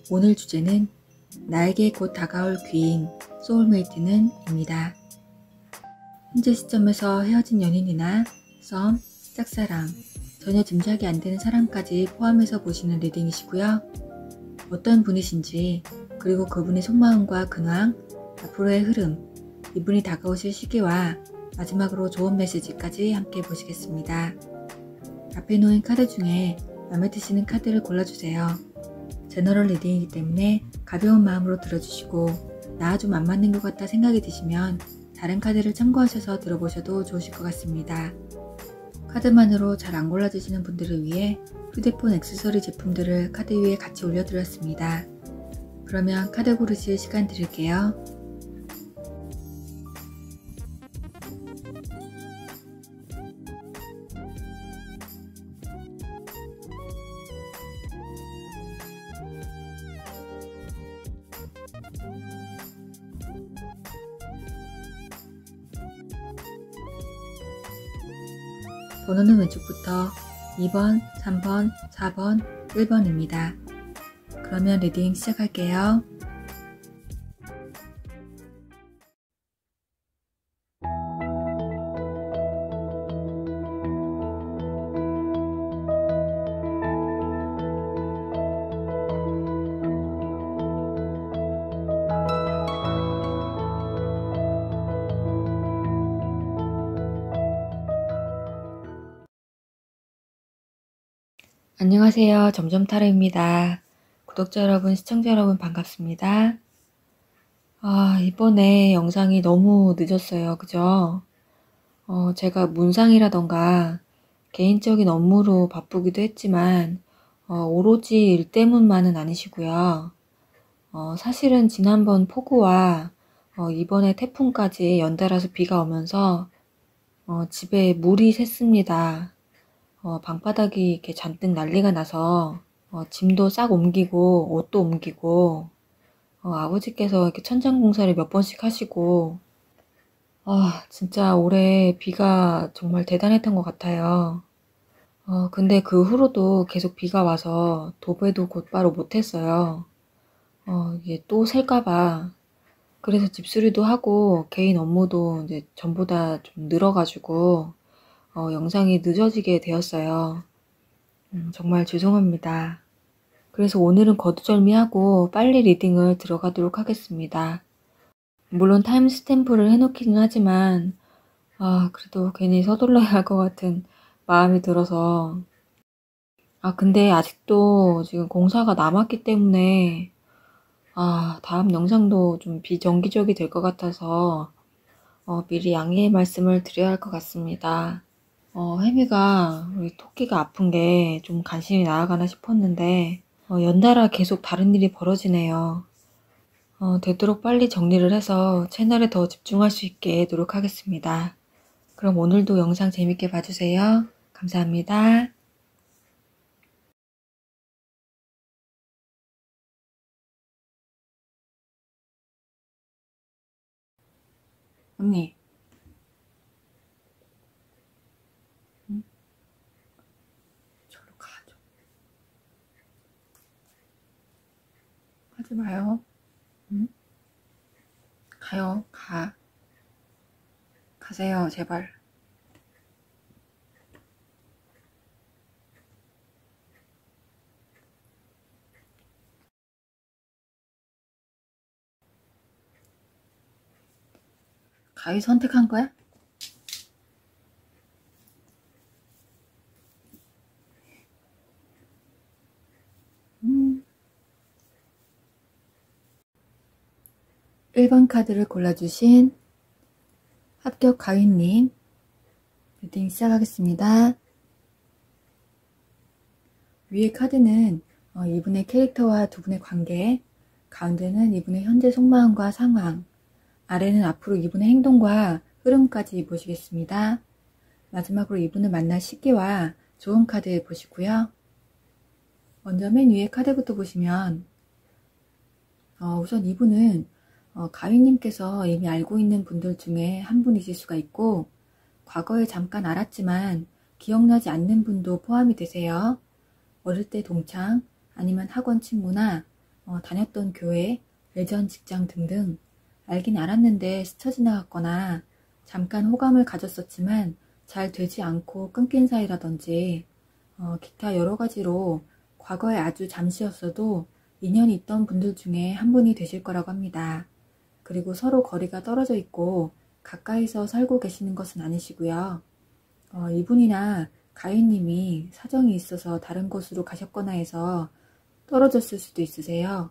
오늘 주제는 나에게 곧 다가올 귀인, 소울메이트는 입니다. 현재 시점에서 헤어진 연인이나 썸, 짝사랑, 전혀 짐작이 안 되는 사람까지 포함해서 보시는 리딩이시고요. 어떤 분이신지, 그리고 그분의 속마음과 근황, 앞으로의 흐름, 이분이 다가오실 시기와 마지막으로 좋은 메시지까지 함께 보시겠습니다. 앞에 놓인 카드 중에 마음에 드시는 카드를 골라주세요. 제너럴 리딩이기 때문에 가벼운 마음으로 들어주시고 나 좀 안 맞는 것 같다 생각이 드시면 다른 카드를 참고하셔서 들어보셔도 좋으실 것 같습니다. 카드만으로 잘 안 골라주시는 분들을 위해 휴대폰 액세서리 제품들을 카드 위에 같이 올려드렸습니다. 그러면 카드 고르실 시간 드릴게요. 번호는 왼쪽부터 2번, 3번, 4번, 1번입니다. 그러면 리딩 시작할게요. 안녕하세요. 점점타로입니다. 구독자 여러분, 시청자 여러분 반갑습니다. 이번에 영상이 너무 늦었어요. 그죠? 제가 문상이라던가 개인적인 업무로 바쁘기도 했지만 오로지 일 때문만은 아니시고요. 사실은 지난번 폭우와 이번에 태풍까지 연달아서 비가 오면서 집에 물이 샜습니다. 방바닥이 이렇게 잔뜩 난리가 나서 짐도 싹 옮기고 옷도 옮기고 아버지께서 이렇게 천장 공사를 몇 번씩 하시고 진짜 올해 비가 정말 대단했던 것 같아요. 근데 그 후로도 계속 비가 와서 도배도 곧바로 못했어요. 이게 또 셀까봐. 그래서 집수리도 하고 개인 업무도 이제 전보다 좀 늘어가지고 영상이 늦어지게 되었어요. 정말 죄송합니다. 그래서 오늘은 거두절미하고 빨리 리딩을 들어가도록 하겠습니다. 물론 타임스탬프를 해놓기는 하지만 그래도 괜히 서둘러야 할 것 같은 마음이 들어서 근데 아직도 지금 공사가 남았기 때문에 다음 영상도 좀 비정기적이 될 것 같아서 미리 양해의 말씀을 드려야 할 것 같습니다. 혜미가 우리 토끼가 아픈 게 좀 간신히 나아가나 싶었는데 연달아 계속 다른 일이 벌어지네요. 되도록 빨리 정리를 해서 채널에 더 집중할 수 있게 노력하겠습니다. 그럼 오늘도 영상 재밌게 봐주세요. 감사합니다. 언니. 응? 저로 가죠. 하지 마요. 응? 가요. 가세요. 제발. 가위 선택한 거야? 음. 1번 카드를 골라주신 합격 가위님 리딩 시작하겠습니다. 위의 카드는 이분의 캐릭터와 두 분의 관계, 가운데는 이분의 현재 속마음과 상황, 아래는 앞으로 이분의 행동과 흐름까지 보시겠습니다. 마지막으로 이분을 만날 시기와 좋은 카드 보시고요. 먼저 맨 위에 카드부터 보시면 우선 이분은 가위님께서 이미 알고 있는 분들 중에 한 분이실 수가 있고 과거에 잠깐 알았지만 기억나지 않는 분도 포함이 되세요. 어릴 때 동창, 아니면 학원 친구나 다녔던 교회, 예전 직장 등등 알긴 알았는데 스쳐 지나갔거나 잠깐 호감을 가졌었지만 잘 되지 않고 끊긴 사이라든지 기타 여러 가지로 과거에 아주 잠시였어도 인연이 있던 분들 중에 한 분이 되실 거라고 합니다. 그리고 서로 거리가 떨어져 있고 가까이서 살고 계시는 것은 아니시고요. 이분이나 가인님이 사정이 있어서 다른 곳으로 가셨거나 해서 떨어졌을 수도 있으세요.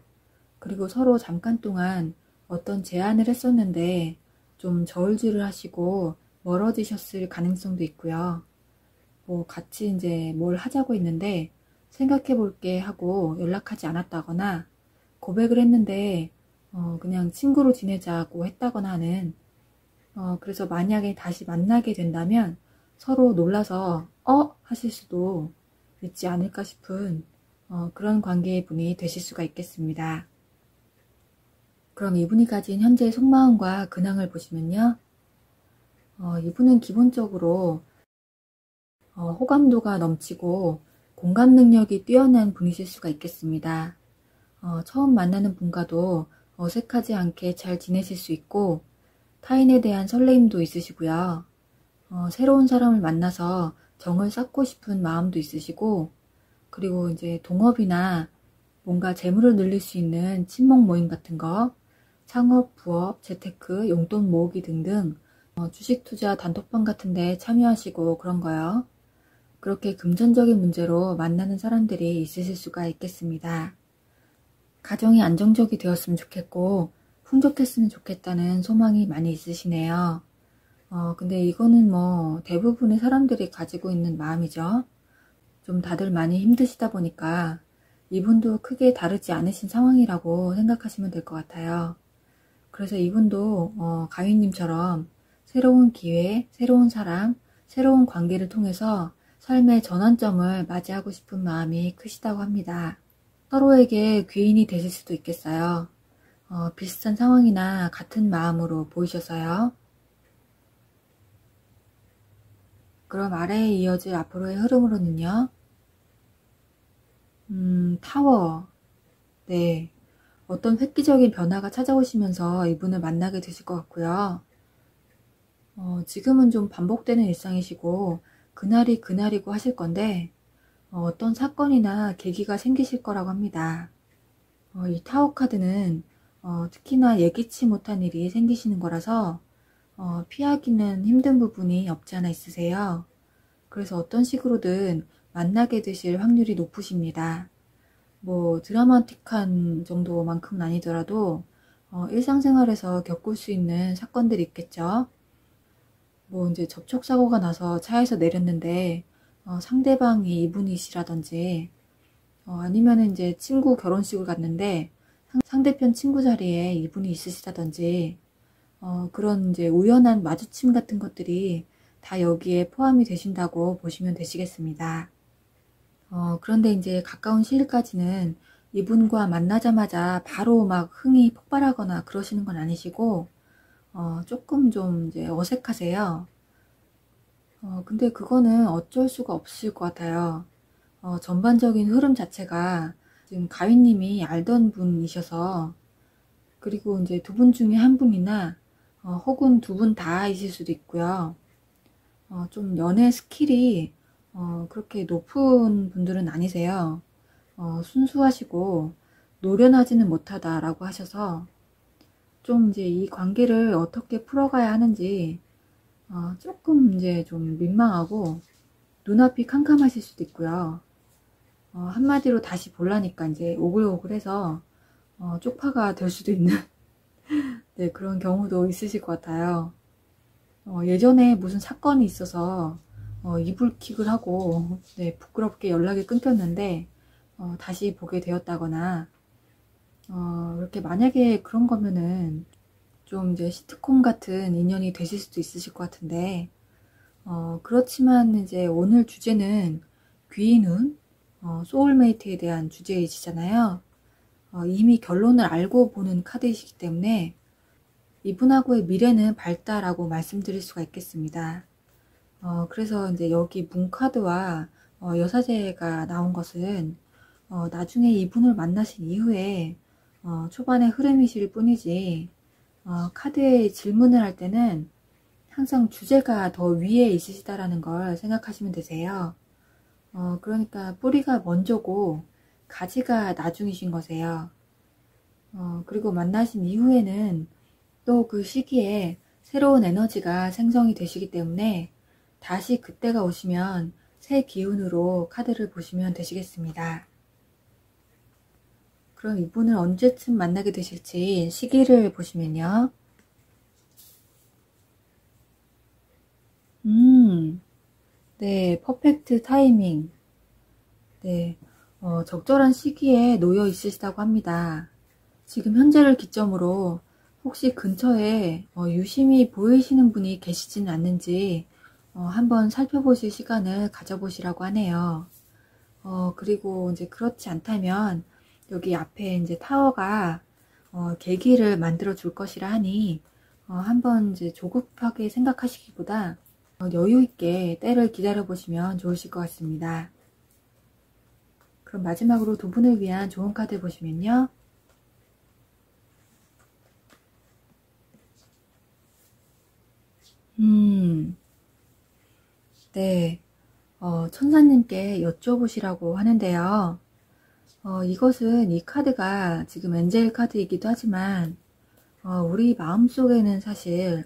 그리고 서로 잠깐 동안 어떤 제안을 했었는데 좀 저울질을 하시고 멀어지셨을 가능성도 있고요. 뭐 같이 이제 뭘 하자고 했는데 생각해 볼게 하고 연락하지 않았다거나 고백을 했는데 그냥 친구로 지내자고 했다거나 하는 그래서 만약에 다시 만나게 된다면 서로 놀라서 하실 수도 있지 않을까 싶은 그런 관계의 분이 되실 수가 있겠습니다. 그럼 이분이 가진 현재의 속마음과 근황을 보시면요. 이분은 기본적으로 호감도가 넘치고 공감 능력이 뛰어난 분이실 수가 있겠습니다. 처음 만나는 분과도 어색하지 않게 잘 지내실 수 있고 타인에 대한 설레임도 있으시고요. 새로운 사람을 만나서 정을 쌓고 싶은 마음도 있으시고 그리고 이제 동업이나 뭔가 재물을 늘릴 수 있는 친목 모임 같은 거, 창업, 부업, 재테크, 용돈 모으기 등등 주식 투자 단톡방 같은 데 참여하시고 그런 거요. 그렇게 금전적인 문제로 만나는 사람들이 있으실 수가 있겠습니다. 가정이 안정적이 되었으면 좋겠고 풍족했으면 좋겠다는 소망이 많이 있으시네요. 근데 이거는 뭐 대부분의 사람들이 가지고 있는 마음이죠. 좀 다들 많이 힘드시다 보니까 이분도 크게 다르지 않으신 상황이라고 생각하시면 될 것 같아요. 그래서 이분도 가위님처럼 새로운 기회, 새로운 사람, 새로운 관계를 통해서 삶의 전환점을 맞이하고 싶은 마음이 크시다고 합니다. 서로에게 귀인이 되실 수도 있겠어요. 비슷한 상황이나 같은 마음으로 보이셔서요. 그럼 아래에 이어질 앞으로의 흐름으로는요. 타워. 네. 어떤 획기적인 변화가 찾아오시면서 이분을 만나게 되실 것 같고요. 지금은 좀 반복되는 일상이시고 그날이 그날이고 하실 건데 어떤 사건이나 계기가 생기실 거라고 합니다. 이 타워 카드는 특히나 예기치 못한 일이 생기시는 거라서 피하기는 힘든 부분이 없지 않아 있으세요. 그래서 어떤 식으로든 만나게 되실 확률이 높으십니다. 뭐 드라마틱한 정도만큼은 아니더라도 일상생활에서 겪을 수 있는 사건들이 있겠죠. 뭐 이제 접촉사고가 나서 차에서 내렸는데 상대방이 이분이시라든지 아니면은 이제 친구 결혼식을 갔는데 상대편 친구 자리에 이분이 있으시다든지 그런 이제 우연한 마주침 같은 것들이 다 여기에 포함이 되신다고 보시면 되시겠습니다. 그런데 이제 가까운 시일까지는 이분과 만나자마자 바로 막 흥이 폭발하거나 그러시는 건 아니시고 조금 좀 이제 어색하세요. 근데 그거는 어쩔 수가 없을 것 같아요. 전반적인 흐름 자체가 지금 가위님이 알던 분이셔서 그리고 이제 두 분 중에 한 분이나 혹은 두 분 다이실 수도 있고요. 좀 연애 스킬이 그렇게 높은 분들은 아니세요. 순수하시고 노련하지는 못하다라고 하셔서 좀 이제 이 관계를 어떻게 풀어가야 하는지 조금 이제 좀 민망하고 눈앞이 캄캄하실 수도 있고요. 한마디로 다시 보려니까 이제 오글오글해서 쪽파가 될 수도 있는 네, 그런 경우도 있으실 것 같아요. 예전에 무슨 사건이 있어서 이불킥을 하고 네, 부끄럽게 연락이 끊겼는데 다시 보게 되었다거나 이렇게 만약에 그런 거면은 좀 이제 시트콤 같은 인연이 되실 수도 있으실 것 같은데 그렇지만 이제 오늘 주제는 귀인운, 소울메이트에 대한 주제이시잖아요. 이미 결론을 알고 보는 카드이시기 때문에 이분하고의 미래는 밝다라고 말씀드릴 수가 있겠습니다. 그래서 이제 여기 문 카드와 여사제가 나온 것은 나중에 이분을 만나신 이후에 초반의 흐름이실 뿐이지 카드에 질문을 할 때는 항상 주제가 더 위에 있으시다라는 걸 생각하시면 되세요. 그러니까 뿌리가 먼저고 가지가 나중이신 거세요. 그리고 만나신 이후에는 또 그 시기에 새로운 에너지가 생성이 되시기 때문에 다시 그때가 오시면 새 기운으로 카드를 보시면 되시겠습니다. 그럼 이분을 언제쯤 만나게 되실지 시기를 보시면요. 네, 퍼펙트 타이밍. 네, 적절한 시기에 놓여 있으시다고 합니다. 지금 현재를 기점으로 혹시 근처에 유심히 보이시는 분이 계시진 않는지 한번 살펴보실 시간을 가져보시라고 하네요. 그리고 이제 그렇지 않다면 여기 앞에 이제 타워가 계기를 만들어 줄 것이라 하니 한번 이제 조급하게 생각하시기보다 여유 있게 때를 기다려 보시면 좋으실 것 같습니다. 그럼 마지막으로 두 분을 위한 좋은 카드 보시면요. 네, 천사님께 여쭤보시라고 하는데요. 이것은 이 카드가 지금 엔젤 카드이기도 하지만 우리 마음속에는 사실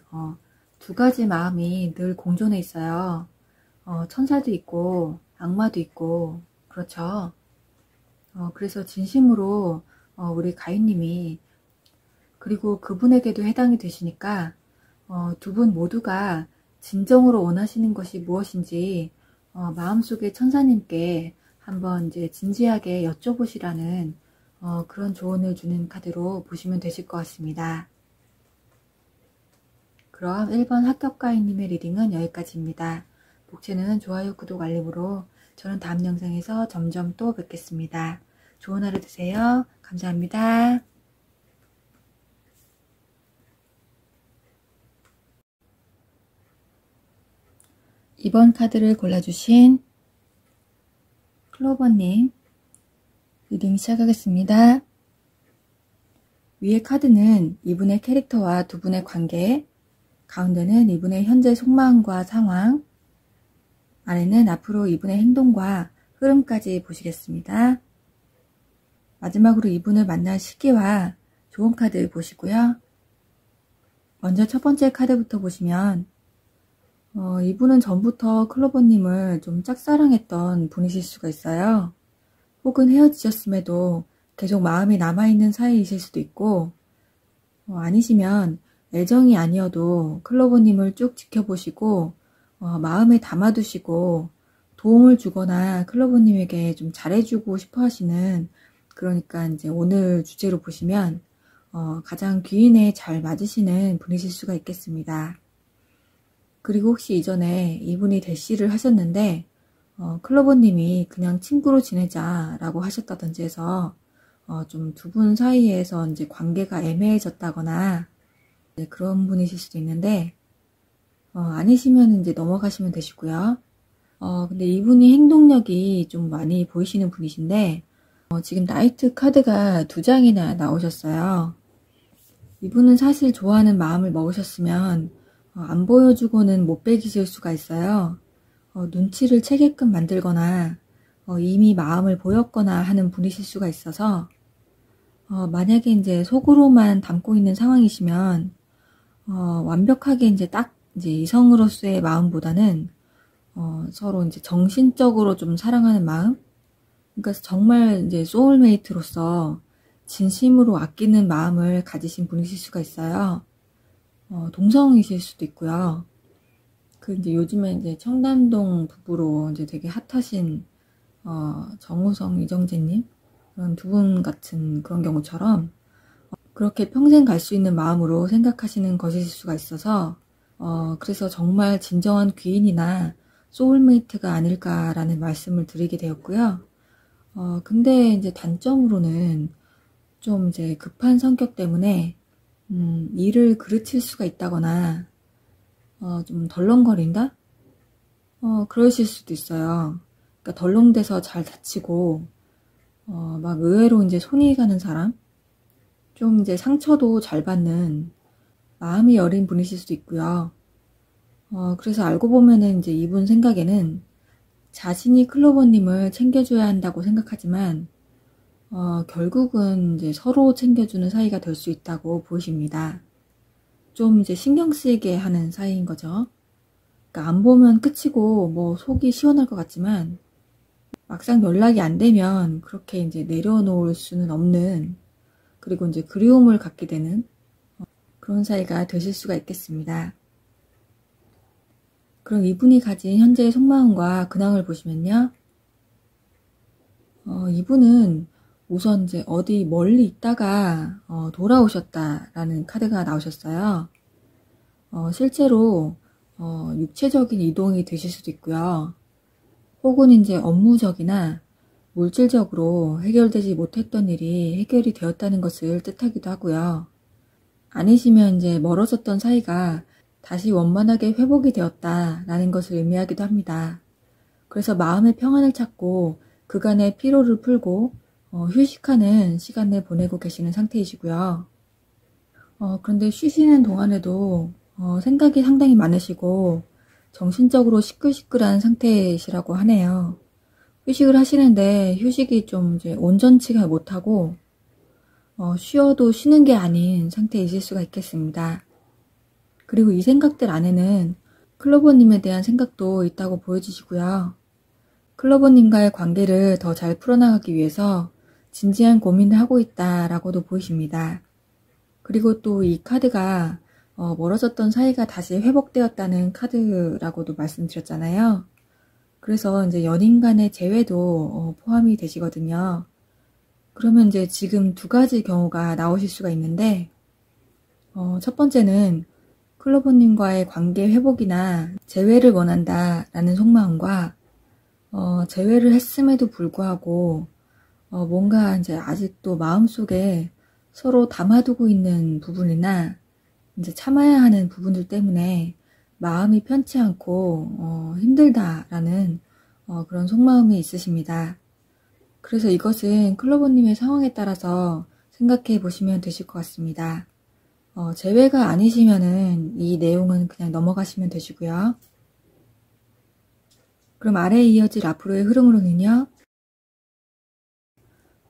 두 가지 마음이 늘 공존해 있어요. 천사도 있고 악마도 있고 그렇죠. 그래서 진심으로 우리 가인님이 그리고 그분에게도 해당이 되시니까 두 분 모두가 진정으로 원하시는 것이 무엇인지 마음속에 천사님께 한번 이제 진지하게 여쭤보시라는 그런 조언을 주는 카드로 보시면 되실 것 같습니다. 그럼 1번 합격가인님의 리딩은 여기까지입니다. 복채는 좋아요, 구독, 알림으로 저는 다음 영상에서 점점 또 뵙겠습니다. 좋은 하루 되세요. 감사합니다. 이번 카드를 골라주신 클로버님 리딩 시작하겠습니다. 위의 카드는 이분의 캐릭터와 두 분의 관계, 가운데는 이분의 현재 속마음과 상황, 아래는 앞으로 이분의 행동과 흐름까지 보시겠습니다. 마지막으로 이분을 만날 시기와 좋은 카드 보시고요. 먼저 첫 번째 카드부터 보시면 이분은 전부터 클로버님을 좀 짝사랑했던 분이실 수가 있어요. 혹은 헤어지셨음에도 계속 마음이 남아있는 사이이실 수도 있고 아니시면 애정이 아니어도 클로버님을 쭉 지켜보시고 마음에 담아두시고 도움을 주거나 클로버님에게 좀 잘해주고 싶어 하시는 그러니까 이제 오늘 주제로 보시면 가장 귀인에 잘 맞으시는 분이실 수가 있겠습니다. 그리고 혹시 이전에 이분이 대시를 하셨는데 클로버님이 그냥 친구로 지내자 라고 하셨다든지 해서 좀 두 분 사이에서 이제 관계가 애매해졌다거나 그런 분이실 수도 있는데 아니시면 이제 넘어가시면 되시고요. 근데 이분이 행동력이 좀 많이 보이시는 분이신데 지금 나이트 카드가 2장이나 나오셨어요. 이분은 사실 좋아하는 마음을 먹으셨으면 안 보여주고는 못 배기실 수가 있어요. 눈치를 채게끔 만들거나 이미 마음을 보였거나 하는 분이실 수가 있어서 만약에 이제 속으로만 담고 있는 상황이시면 완벽하게 이제 딱 이제 이성으로서의 마음보다는 서로 이제 정신적으로 좀 사랑하는 마음, 그러니까 정말 이제 소울메이트로서 진심으로 아끼는 마음을 가지신 분이실 수가 있어요. 동성이실 수도 있고요. 그 이제 요즘에 이제 청담동 부부로 이제 되게 핫하신 정우성, 이정재님 그런 두 분 같은 그런 경우처럼 그렇게 평생 갈 수 있는 마음으로 생각하시는 것일 수가 있어서 그래서 정말 진정한 귀인이나 소울메이트가 아닐까라는 말씀을 드리게 되었고요. 근데 이제 단점으로는 좀 이제 급한 성격 때문에 일을 그르칠 수가 있다거나 좀 덜렁거린다? 그러실 수도 있어요. 그러니까 덜렁대서 잘 다치고, 막 의외로 이제 손이 가는 사람? 좀 이제 상처도 잘 받는 마음이 여린 분이실 수도 있고요. 그래서 알고 보면은 이제 이분 생각에는 자신이 클로버님을 챙겨줘야 한다고 생각하지만, 결국은 이제 서로 챙겨주는 사이가 될 수 있다고 보십니다. 좀 이제 신경 쓰이게 하는 사이인 거죠. 그러니까 안 보면 끝이고 뭐 속이 시원할 것 같지만 막상 연락이 안 되면 그렇게 이제 내려놓을 수는 없는, 그리고 이제 그리움을 갖게 되는 그런 사이가 되실 수가 있겠습니다. 그럼 이분이 가진 현재의 속마음과 근황을 보시면요. 이분은 우선 이제 어디 멀리 있다가 돌아오셨다라는 카드가 나오셨어요. 실제로 육체적인 이동이 되실 수도 있고요. 혹은 이제 업무적이나 물질적으로 해결되지 못했던 일이 해결이 되었다는 것을 뜻하기도 하고요. 아니시면 이제 멀어졌던 사이가 다시 원만하게 회복이 되었다라는 것을 의미하기도 합니다. 그래서 마음의 평안을 찾고 그간의 피로를 풀고 휴식하는 시간을 보내고 계시는 상태이시고요. 그런데 쉬시는 동안에도 생각이 상당히 많으시고 정신적으로 시끌시끌한 상태이시라고 하네요. 휴식을 하시는데 휴식이 좀 이제 온전치가 못하고 쉬어도 쉬는 게 아닌 상태이실 수가 있겠습니다. 그리고 이 생각들 안에는 클로버님에 대한 생각도 있다고 보여지시고요. 클로버님과의 관계를 더 잘 풀어나가기 위해서 진지한 고민을 하고 있다라고도 보이십니다. 그리고 또 이 카드가 멀어졌던 사이가 다시 회복되었다는 카드라고도 말씀드렸잖아요. 그래서 이제 연인 간의 재회도 포함이 되시거든요. 그러면 이제 지금 두 가지 경우가 나오실 수가 있는데, 첫 번째는 클로버님과의 관계 회복이나 재회를 원한다라는 속마음과 재회를 했음에도 불구하고 뭔가 이제 아직도 마음속에 서로 담아두고 있는 부분이나 이제 참아야 하는 부분들 때문에 마음이 편치 않고 힘들다라는 그런 속마음이 있으십니다. 그래서 이것은 클로버님의 상황에 따라서 생각해 보시면 되실 것 같습니다. 재회가 아니시면은 이 내용은 그냥 넘어가시면 되시고요. 그럼 아래에 이어질 앞으로의 흐름으로는요.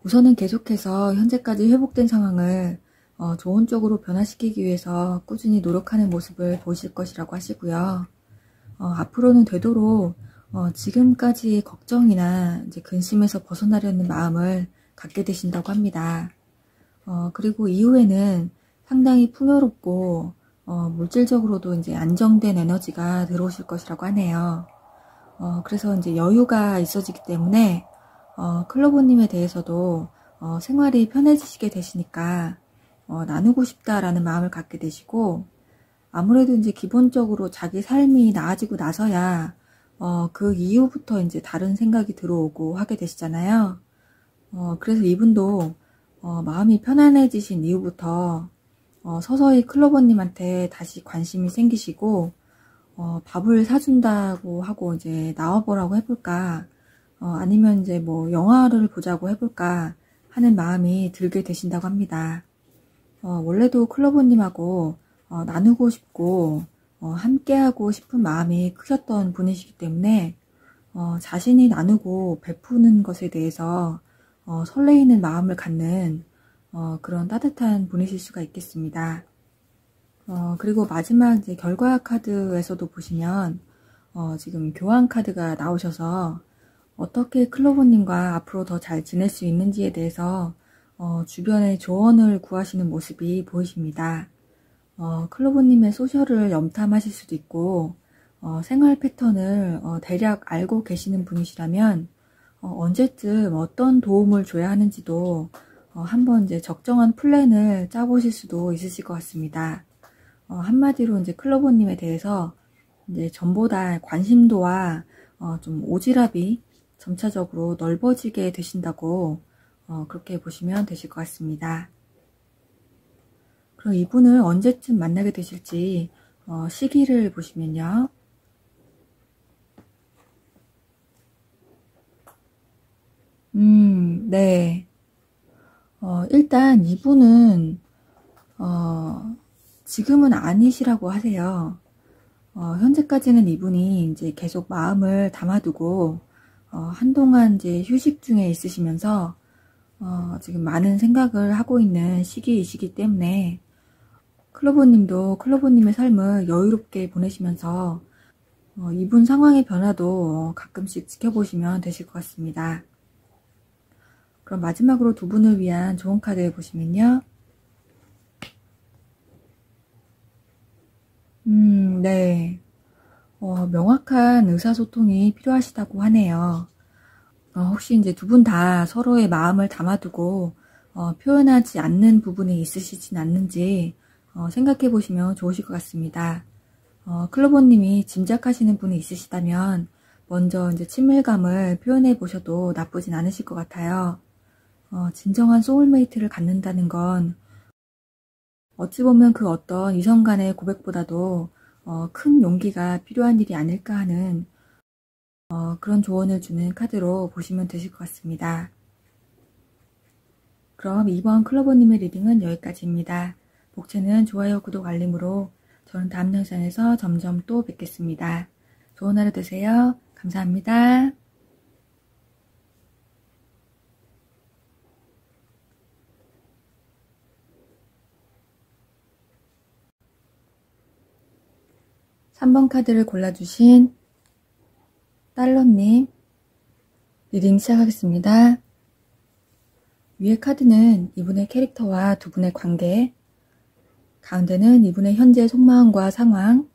우선은 계속해서 현재까지 회복된 상황을 좋은 쪽으로 변화시키기 위해서 꾸준히 노력하는 모습을 보실 것이라고 하시고요. 앞으로는 되도록 지금까지 걱정이나 이제 근심에서 벗어나려는 마음을 갖게 되신다고 합니다. 그리고 이후에는 상당히 풍요롭고 물질적으로도 이제 안정된 에너지가 들어오실 것이라고 하네요. 그래서 이제 여유가 있어지기 때문에 클로버님에 대해서도 생활이 편해지시게 되시니까 나누고 싶다라는 마음을 갖게 되시고, 아무래도 이제 기본적으로 자기 삶이 나아지고 나서야 그 이후부터 이제 다른 생각이 들어오고 하게 되시잖아요. 그래서 이분도 마음이 편안해지신 이후부터 서서히 클로버님한테 다시 관심이 생기시고 밥을 사준다고 하고 이제 나와보라고 해볼까, 아니면 이제 뭐 영화를 보자고 해볼까 하는 마음이 들게 되신다고 합니다. 원래도 클로버님하고 나누고 싶고 함께하고 싶은 마음이 크셨던 분이시기 때문에 자신이 나누고 베푸는 것에 대해서 설레이는 마음을 갖는 그런 따뜻한 분이실 수가 있겠습니다. 그리고 마지막 이제 결과 카드에서도 보시면 지금 교환 카드가 나오셔서 어떻게 클로버님과 앞으로 더 잘 지낼 수 있는지에 대해서 주변의 조언을 구하시는 모습이 보이십니다. 클로버님의 소셜을 염탐하실 수도 있고 생활 패턴을 대략 알고 계시는 분이시라면 언제쯤 어떤 도움을 줘야 하는지도 한번 이제 적정한 플랜을 짜보실 수도 있으실 것 같습니다. 한마디로 이제 클로버님에 대해서 이제 전보다 관심도와 좀 오지랖이 점차적으로 넓어지게 되신다고 그렇게 보시면 되실 것 같습니다. 그럼 이분을 언제쯤 만나게 되실지 시기를 보시면요. 네. 일단 이분은, 지금은 아니시라고 하세요. 현재까지는 이분이 이제 계속 마음을 담아두고, 한동안 이제 휴식 중에 있으시면서, 지금 많은 생각을 하고 있는 시기이시기 때문에, 클로버님도 클로버님의 삶을 여유롭게 보내시면서, 이분 상황의 변화도 가끔씩 지켜보시면 되실 것 같습니다. 그럼 마지막으로 두 분을 위한 좋은 카드 보시면요. 네. 명확한 의사소통이 필요하시다고 하네요. 혹시 이제 두 분 다 서로의 마음을 담아두고 표현하지 않는 부분이 있으시진 않는지 생각해 보시면 좋으실 것 같습니다. 클로버님이 짐작하시는 분이 있으시다면 먼저 이제 친밀감을 표현해 보셔도 나쁘진 않으실 것 같아요. 진정한 소울메이트를 갖는다는 건 어찌 보면 그 어떤 이성 간의 고백보다도 큰 용기가 필요한 일이 아닐까 하는 그런 조언을 주는 카드로 보시면 되실 것 같습니다. 그럼 이번 클로버님의 리딩은 여기까지입니다. 복채는 좋아요, 구독, 알림으로 저는 다음 영상에서 점점 또 뵙겠습니다. 좋은 하루 되세요. 감사합니다. 3번 카드를 골라주신 달러님 리딩 시작하겠습니다. 위에 카드는 이분의 캐릭터와 두 분의 관계, 가운데는 이분의 현재 속마음과 상황,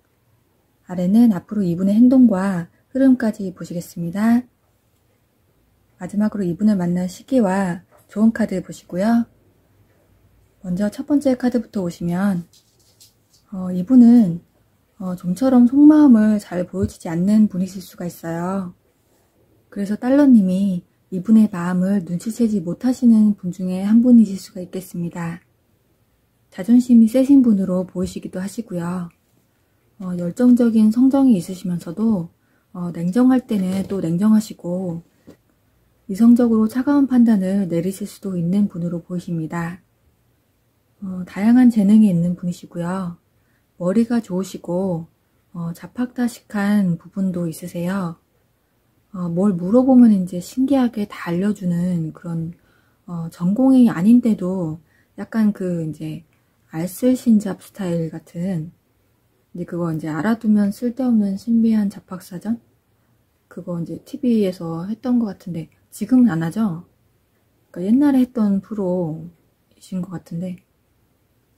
아래는 앞으로 이분의 행동과 흐름까지 보시겠습니다. 마지막으로 이분을 만난 시기와 좋은 카드 보시고요. 먼저 첫 번째 카드부터 보시면 이분은 좀처럼 속마음을 잘 보여주지 않는 분이실 수가 있어요. 그래서 달러님이 이분의 마음을 눈치채지 못하시는 분 중에 한 분이실 수가 있겠습니다. 자존심이 세신 분으로 보이시기도 하시고요. 열정적인 성정이 있으시면서도 냉정할 때는 또 냉정하시고 이성적으로 차가운 판단을 내리실 수도 있는 분으로 보이십니다. 다양한 재능이 있는 분이시고요. 머리가 좋으시고 잡학다식한 부분도 있으세요. 뭘 물어보면 이제 신기하게 다 알려주는 그런 전공이 아닌데도 약간 그 이제 알쓸신잡 스타일 같은 이제 그거 이제 알아두면 쓸데없는 신비한 잡학사전 그거 이제 TV에서 했던 것 같은데 지금은 안 하죠. 그러니까 옛날에 했던 프로이신 것 같은데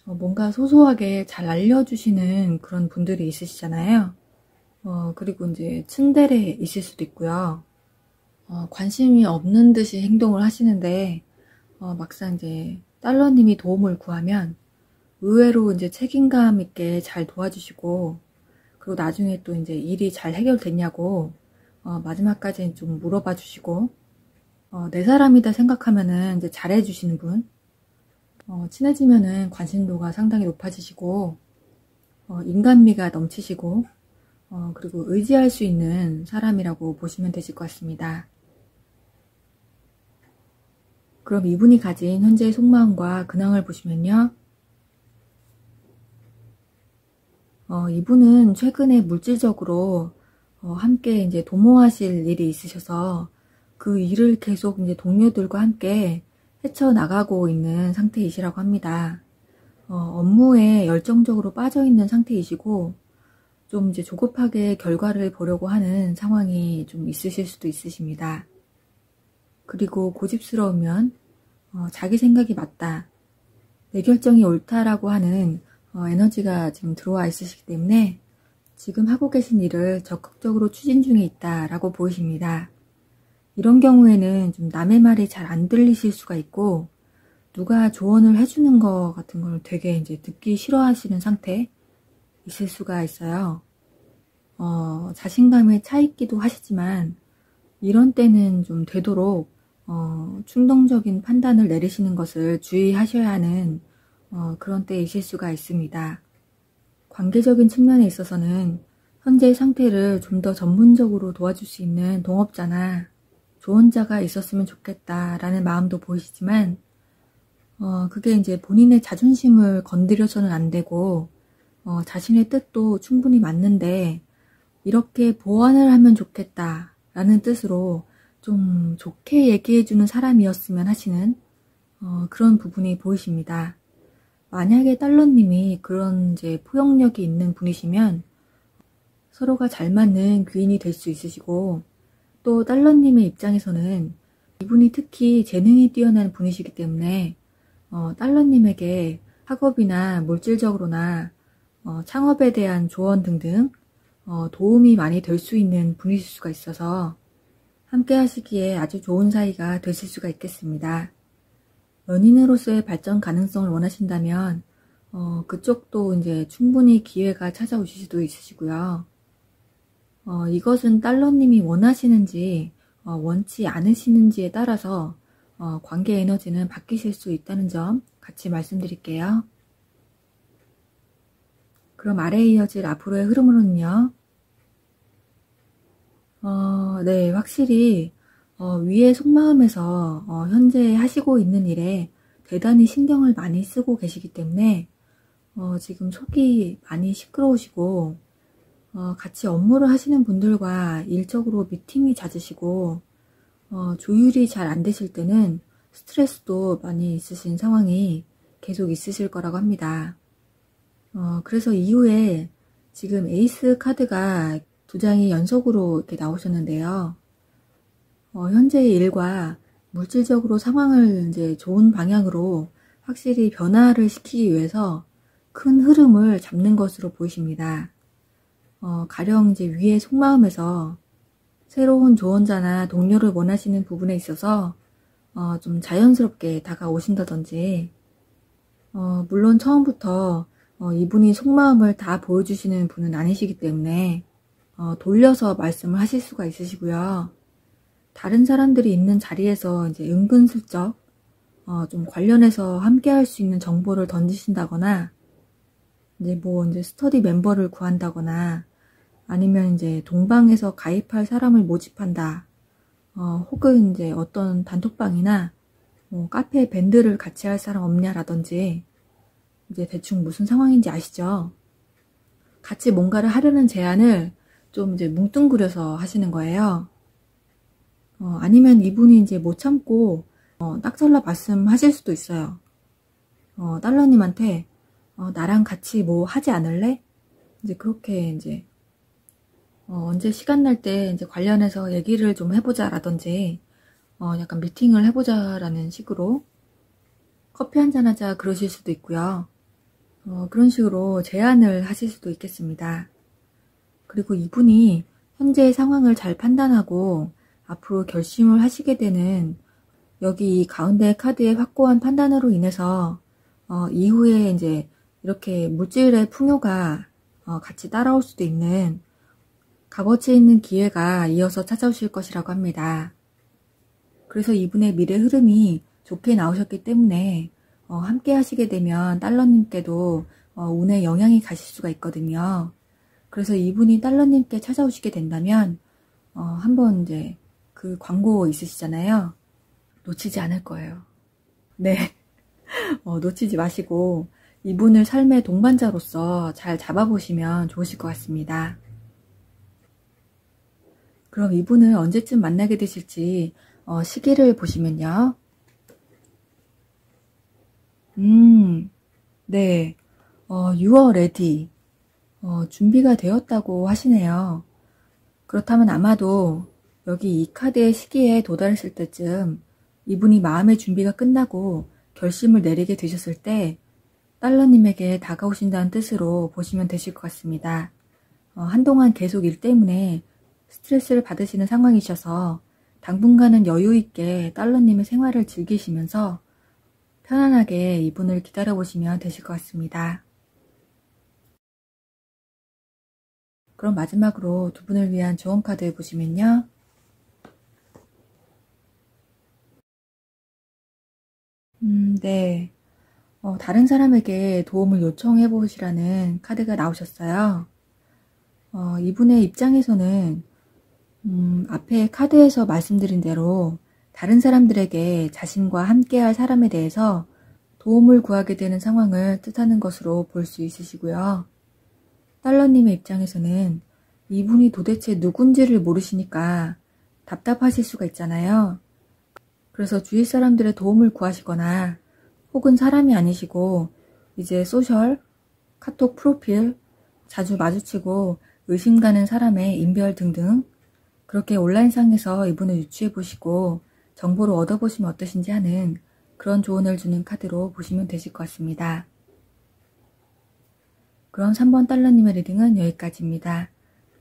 뭔가 소소하게 잘 알려주시는 그런 분들이 있으시잖아요. 그리고 이제 츤데레 있을 수도 있고요. 관심이 없는 듯이 행동을 하시는데 막상 이제 달러님이 도움을 구하면 의외로 이제 책임감 있게 잘 도와주시고 그리고 나중에 또 이제 일이 잘 해결됐냐고 마지막까지 좀 물어봐 주시고 내 사람이다 생각하면은 이제 잘해주시는 분. 친해지면은 관심도가 상당히 높아지시고 인간미가 넘치시고 그리고 의지할 수 있는 사람이라고 보시면 되실 것 같습니다. 그럼 이분이 가진 현재의 속마음과 근황을 보시면요. 이분은 최근에 물질적으로 함께 이제 도모하실 일이 있으셔서 그 일을 계속 이제 동료들과 함께 헤쳐나가고 있는 상태이시라고 합니다. 업무에 열정적으로 빠져있는 상태이시고 좀 이제 조급하게 결과를 보려고 하는 상황이 좀 있으실 수도 있으십니다. 그리고 고집스러우면 자기 생각이 맞다, 내 결정이 옳다라고 하는 에너지가 지금 들어와 있으시기 때문에 지금 하고 계신 일을 적극적으로 추진 중에 있다라고 보이십니다. 이런 경우에는 좀 남의 말이 잘 안 들리실 수가 있고 누가 조언을 해주는 거 같은 걸 되게 이제 듣기 싫어하시는 상태 있을 수가 있어요. 자신감에 차 있기도 하시지만 이런 때는 좀 되도록 충동적인 판단을 내리시는 것을 주의하셔야 하는 그런 때이실 수가 있습니다. 관계적인 측면에 있어서는 현재의 상태를 좀 더 전문적으로 도와줄 수 있는 동업자나 조언자가 있었으면 좋겠다라는 마음도 보이시지만, 그게 이제 본인의 자존심을 건드려서는 안 되고, 자신의 뜻도 충분히 맞는데, 이렇게 보완을 하면 좋겠다라는 뜻으로 좀 좋게 얘기해주는 사람이었으면 하시는 그런 부분이 보이십니다. 만약에 달러님이 그런 이제 포용력이 있는 분이시면 서로가 잘 맞는 귀인이 될 수 있으시고, 또 달러님의 입장에서는 이분이 특히 재능이 뛰어난 분이시기 때문에 달러님에게 학업이나 물질적으로나 창업에 대한 조언 등등 도움이 많이 될 수 있는 분이실 수가 있어서 함께 하시기에 아주 좋은 사이가 되실 수가 있겠습니다. 연인으로서의 발전 가능성을 원하신다면 그쪽도 이제 충분히 기회가 찾아오실 수도 있으시고요. 이것은 달러님이 원하시는지 원치 않으시는지에 따라서 관계 에너지는 바뀌실 수 있다는 점 같이 말씀드릴게요. 그럼 아래에 이어질 앞으로의 흐름으로는요. 네, 확실히 위의 속마음에서 현재 하시고 있는 일에 대단히 신경을 많이 쓰고 계시기 때문에 지금 속이 많이 시끄러우시고 같이 업무를 하시는 분들과 일적으로 미팅이 잦으시고 조율이 잘 안 되실 때는 스트레스도 많이 있으신 상황이 계속 있으실 거라고 합니다. 그래서 이후에 지금 에이스 카드가 2장이 연속으로 이렇게 나오셨는데요. 현재의 일과 물질적으로 상황을 이제 좋은 방향으로 확실히 변화를 시키기 위해서 큰 흐름을 잡는 것으로 보이십니다. 가령 이제 위의 속마음에서 새로운 조언자나 동료를 원하시는 부분에 있어서 좀 자연스럽게 다가오신다든지, 물론 처음부터 이분이 속마음을 다 보여주시는 분은 아니시기 때문에 돌려서 말씀을 하실 수가 있으시고요. 다른 사람들이 있는 자리에서 이제 은근슬쩍 좀 관련해서 함께 할 수 있는 정보를 던지신다거나, 이제 스터디 멤버를 구한다거나, 아니면 이제 동방에서 가입할 사람을 모집한다. 혹은 이제 어떤 단톡방이나 카페 밴드를 같이 할 사람 없냐라든지, 이제 대충 무슨 상황인지 아시죠? 같이 뭔가를 하려는 제안을 좀 이제 뭉뚱그려서 하시는 거예요. 아니면 이분이 이제 못 참고 딱 잘라 말씀하실 수도 있어요. 달러님한테 나랑 같이 뭐 하지 않을래? 이제 그렇게 이제 언제 시간 날 때 이제 관련해서 얘기를 좀 해보자라든지 약간 미팅을 해보자라는 식으로 커피 한잔 하자 그러실 수도 있고요. 그런 식으로 제안을 하실 수도 있겠습니다. 그리고 이분이 현재의 상황을 잘 판단하고 앞으로 결심을 하시게 되는 여기 이 가운데 카드의 확고한 판단으로 인해서 이후에 이제 이렇게 물질의 풍요가 같이 따라올 수도 있는 값어치 있는 기회가 이어서 찾아오실 것이라고 합니다. 그래서 이분의 미래 흐름이 좋게 나오셨기 때문에 함께 하시게 되면 달러님께도 운의 영향이 가실 수가 있거든요. 그래서 이분이 달러님께 찾아오시게 된다면 한번 이제 그 광고 있으시잖아요. 놓치지 않을 거예요. 네. 놓치지 마시고 이분을 삶의 동반자로서 잘 잡아보시면 좋으실 것 같습니다. 그럼 이분을 언제쯤 만나게 되실지 시기를 보시면요. 네. You are ready. 준비가 되었다고 하시네요. 그렇다면 아마도 여기 이 카드의 시기에 도달했을 때쯤 이분이 마음의 준비가 끝나고 결심을 내리게 되셨을 때 달러님에게 다가오신다는 뜻으로 보시면 되실 것 같습니다. 한동안 계속 일 때문에 스트레스를 받으시는 상황이셔서 당분간은 여유있게 달러님의 생활을 즐기시면서 편안하게 이분을 기다려보시면 되실 것 같습니다. 그럼 마지막으로 두 분을 위한 조언 카드 보시면요. 네. 다른 사람에게 도움을 요청해 보시라는 카드가 나오셨어요. 이분의 입장에서는 앞에 카드에서 말씀드린 대로 다른 사람들에게 자신과 함께할 사람에 대해서 도움을 구하게 되는 상황을 뜻하는 것으로 볼 수 있으시고요. 달러님의 입장에서는 이분이 도대체 누군지를 모르시니까 답답하실 수가 있잖아요. 그래서 주위 사람들의 도움을 구하시거나 혹은 사람이 아니시고 이제 소셜, 카톡 프로필 자주 마주치고 의심 가는 사람의 인별 등등 그렇게 온라인상에서 이분을 유추해 보시고 정보를 얻어보시면 어떠신지 하는 그런 조언을 주는 카드로 보시면 되실 것 같습니다. 그럼 3번 달러님의 리딩은 여기까지입니다.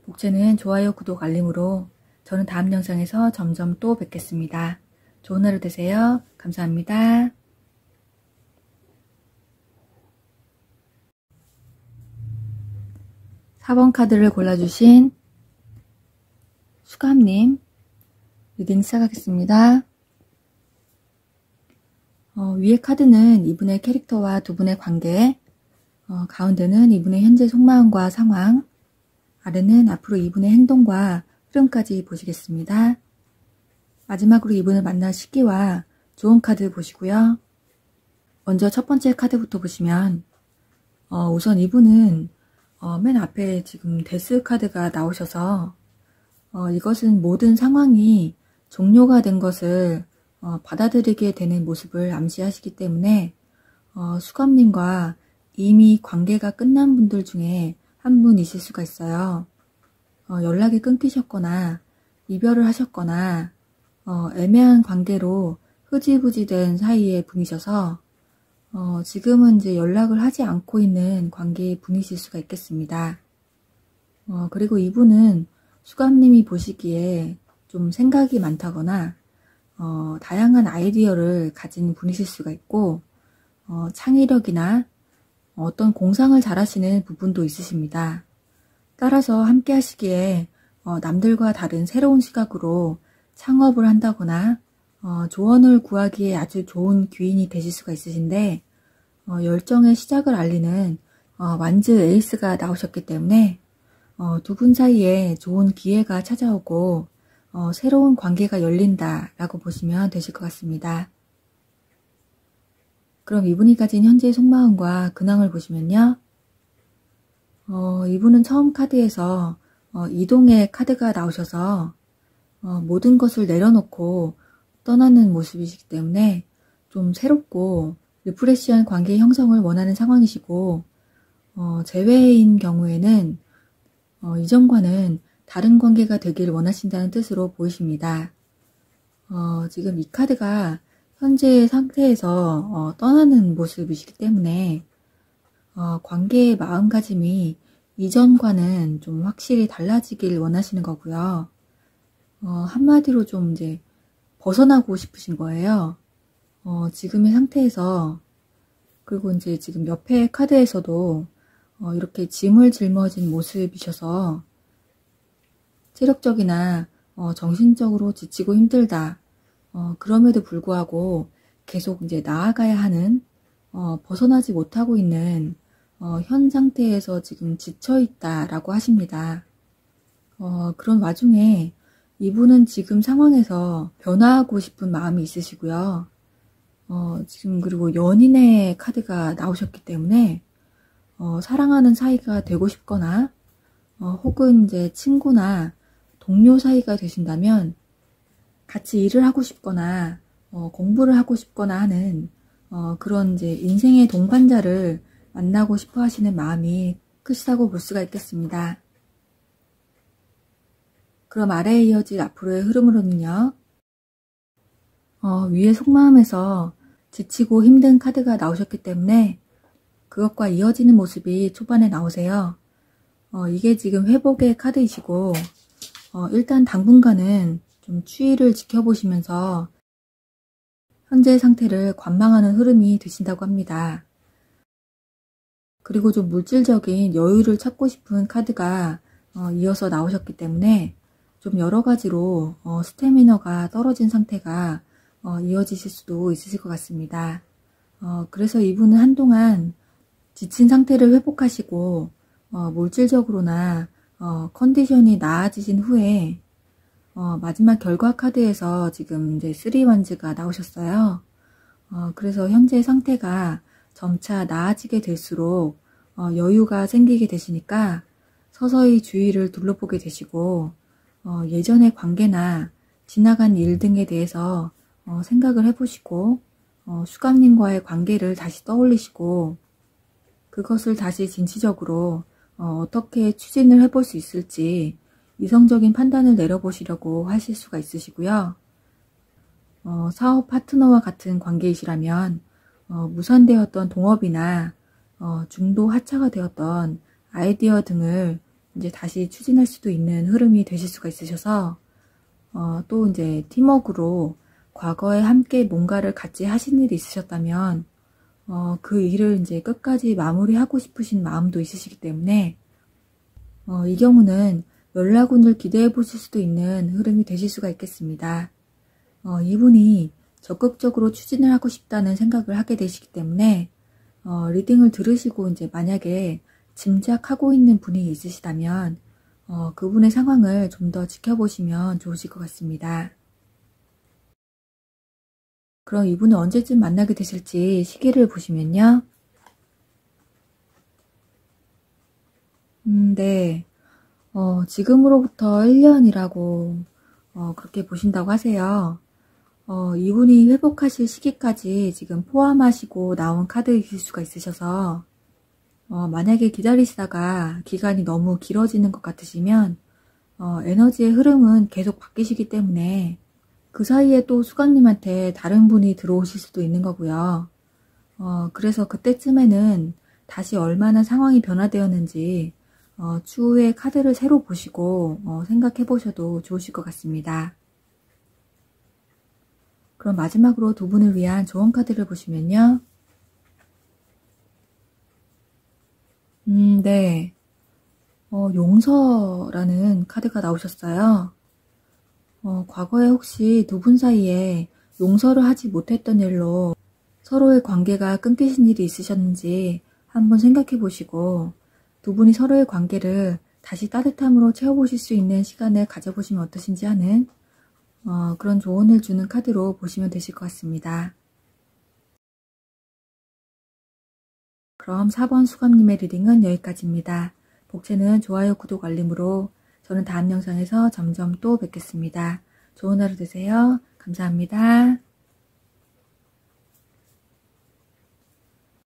복채는 좋아요, 구독, 알림으로 저는 다음 영상에서 점점 또 뵙겠습니다. 좋은 하루 되세요. 감사합니다. 4번 카드를 골라주신 수감님 리딩 시작하겠습니다. 위의 카드는 이분의 캐릭터와 두 분의 관계, 가운데는 이분의 현재 속마음과 상황, 아래는 앞으로 이분의 행동과 흐름까지 보시겠습니다. 마지막으로 이분을 만날 시기와 좋은 카드 보시고요. 먼저 첫 번째 카드부터 보시면 우선 이분은 맨 앞에 지금 데스 카드가 나오셔서 이것은 모든 상황이 종료가 된 것을 받아들이게 되는 모습을 암시하시기 때문에 수감님과 이미 관계가 끝난 분들 중에 한 분이실 수가 있어요. 연락이 끊기셨거나 이별을 하셨거나 애매한 관계로 흐지부지 된 사이의 분이셔서 지금은 이제 연락을 하지 않고 있는 관계의 분이실 수가 있겠습니다. 그리고 이분은 수감님이 보시기에 좀 생각이 많다거나 다양한 아이디어를 가진 분이실 수가 있고 창의력이나 어떤 공상을 잘하시는 부분도 있으십니다. 따라서 함께 하시기에 남들과 다른 새로운 시각으로 창업을 한다거나 조언을 구하기에 아주 좋은 귀인이 되실 수가 있으신데 열정의 시작을 알리는 완즈 에이스가 나오셨기 때문에 두 분 사이에 좋은 기회가 찾아오고 새로운 관계가 열린다 라고 보시면 되실 것 같습니다. 그럼 이분이 가진 현재의 속마음과 근황을 보시면요. 이분은 처음 카드에서 이동의 카드가 나오셔서 모든 것을 내려놓고 떠나는 모습이시기 때문에 좀 새롭고 리프레시한 관계 형성을 원하는 상황이시고 재회인 경우에는 이전과는 다른 관계가 되길 원하신다는 뜻으로 보이십니다. 지금 이 카드가 현재의 상태에서 떠나는 모습이시기 때문에 관계의 마음가짐이 이전과는 좀 확실히 달라지길 원하시는 거고요. 한마디로 좀 이제 벗어나고 싶으신 거예요. 지금의 상태에서. 그리고 이제 지금 옆에 카드에서도 이렇게 짐을 짊어진 모습이셔서 체력적이나 정신적으로 지치고 힘들다. 그럼에도 불구하고 계속 이제 나아가야 하는 벗어나지 못하고 있는 현 상태에서 지금 지쳐있다라고 하십니다. 그런 와중에 이분은 지금 상황에서 변화하고 싶은 마음이 있으시고요. 지금 그리고 연인의 카드가 나오셨기 때문에 사랑하는 사이가 되고 싶거나 혹은 이제 친구나 동료 사이가 되신다면 같이 일을 하고 싶거나 공부를 하고 싶거나 하는 그런 이제 인생의 동반자를 만나고 싶어 하시는 마음이 크시다고 볼 수가 있겠습니다. 그럼 아래에 이어질 앞으로의 흐름으로는요. 위의 속마음에서 지치고 힘든 카드가 나오셨기 때문에 그것과 이어지는 모습이 초반에 나오세요. 이게 지금 회복의 카드이시고 일단 당분간은 좀 추이를 지켜보시면서 현재 상태를 관망하는 흐름이 되신다고 합니다. 그리고 좀 물질적인 여유를 찾고 싶은 카드가 이어서 나오셨기 때문에 좀 여러가지로 스태미너가 떨어진 상태가 이어지실 수도 있으실 것 같습니다. 그래서 이분은 한동안 지친 상태를 회복하시고 물질적으로나 컨디션이 나아지신 후에 마지막 결과 카드에서 지금 이제 3원즈가 나오셨어요. 그래서 현재 상태가 점차 나아지게 될수록 여유가 생기게 되시니까 서서히 주위를 둘러보게 되시고 예전의 관계나 지나간 일 등에 대해서 생각을 해보시고 수감님과의 관계를 다시 떠올리시고 그것을 다시 진취적으로 어떻게 추진을 해볼 수 있을지 이성적인 판단을 내려보시려고 하실 수가 있으시고요. 사업 파트너와 같은 관계이시라면 무산되었던 동업이나 중도 하차가 되었던 아이디어 등을 이제 다시 추진할 수도 있는 흐름이 되실 수가 있으셔서 또 이제 팀워크로 과거에 함께 뭔가를 같이 하신 일이 있으셨다면 그 일을 이제 끝까지 마무리하고 싶으신 마음도 있으시기 때문에 이 경우는 연락운을 기대해 보실 수도 있는 흐름이 되실 수가 있겠습니다. 이분이 적극적으로 추진을 하고 싶다는 생각을 하게 되시기 때문에 리딩을 들으시고 이제 만약에 짐작하고 있는 분이 있으시다면 그분의 상황을 좀 더 지켜보시면 좋으실 것 같습니다. 그럼 이분은 언제쯤 만나게 되실지 시기를 보시면요. 네. 지금으로부터 1년이라고 그렇게 보신다고 하세요. 이분이 회복하실 시기까지 지금 포함하시고 나온 카드이실 수가 있으셔서 만약에 기다리시다가 기간이 너무 길어지는 것 같으시면 에너지의 흐름은 계속 바뀌시기 때문에 그 사이에 또 수강님한테 다른 분이 들어오실 수도 있는 거고요. 그래서 그때쯤에는 다시 얼마나 상황이 변화되었는지 추후에 카드를 새로 보시고 생각해 보셔도 좋으실 것 같습니다. 그럼 마지막으로 두 분을 위한 조언 카드를 보시면요. 네. 용서라는 카드가 나오셨어요. 과거에 혹시 두 분 사이에 용서를 하지 못했던 일로 서로의 관계가 끊기신 일이 있으셨는지 한번 생각해 보시고 두 분이 서로의 관계를 다시 따뜻함으로 채워보실 수 있는 시간을 가져보시면 어떠신지 하는 그런 조언을 주는 카드로 보시면 되실 것 같습니다. 그럼 4번 수감님의 리딩은 여기까지입니다. 복채는 좋아요, 구독, 알림으로 저는 다음 영상에서 점점 또 뵙겠습니다. 좋은 하루 되세요. 감사합니다.